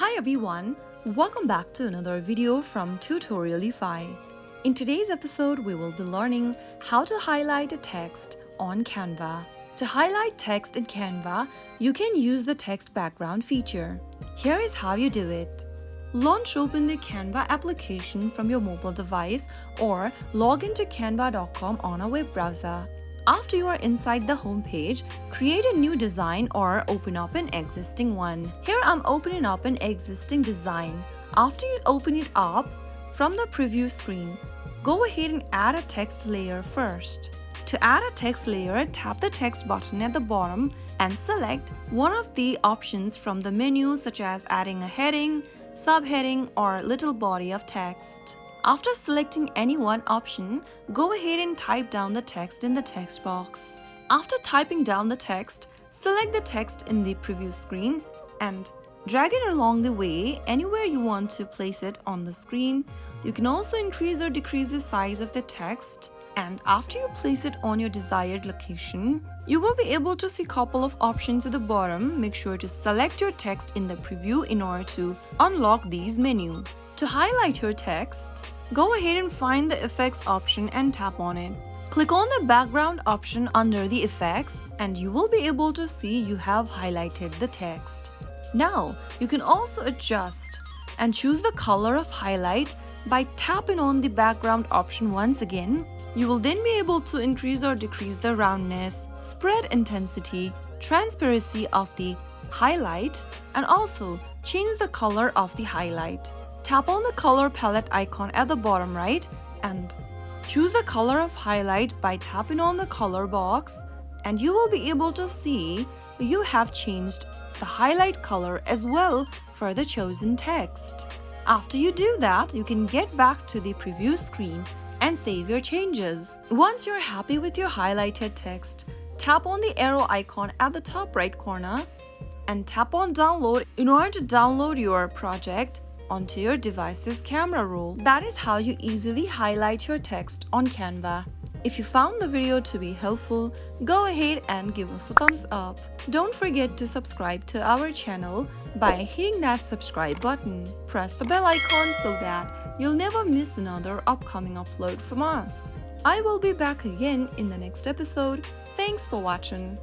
Hi everyone, welcome back to another video from Tutorialify. In today's episode, we will be learning how to highlight a text on Canva. To highlight text in Canva, you can use the text background feature. Here is how you do it. Launch open the Canva application from your mobile device or log into canva.com on a web browser. After you are inside the home page, create a new design or open up an existing one. Here I'm opening up an existing design. After you open it up, from the preview screen, go ahead and add a text layer first. To add a text layer, tap the text button at the bottom and select one of the options from the menu, such as adding a heading, subheading, or little body of text. After selecting any one option, go ahead and type down the text in the text box. After typing down the text, select the text in the preview screen and drag it along the way anywhere you want to place it on the screen. You can also increase or decrease the size of the text, and after you place it on your desired location, you will be able to see a couple of options at the bottom. Make sure to select your text in the preview in order to unlock these menus. To highlight your text, go ahead and find the effects option and tap on it. Click on the background option under the effects and you will be able to see you have highlighted the text. Now, you can also adjust and choose the color of highlight by tapping on the background option once again. You will then be able to increase or decrease the roundness, spread intensity, transparency of the highlight, and also change the color of the highlight. Tap on the color palette icon at the bottom right and choose the color of highlight by tapping on the color box, and you will be able to see you have changed the highlight color as well for the chosen text. After you do that, you can get back to the preview screen and save your changes. Once you're happy with your highlighted text, tap on the arrow icon at the top right corner and tap on download in order to download your project onto your device's camera roll. That is how you easily highlight your text on Canva. If you found the video to be helpful, go ahead and give us a thumbs up. Don't forget to subscribe to our channel by hitting that subscribe button. Press the bell icon so that you'll never miss another upcoming upload from us. I will be back again in the next episode. Thanks for watching.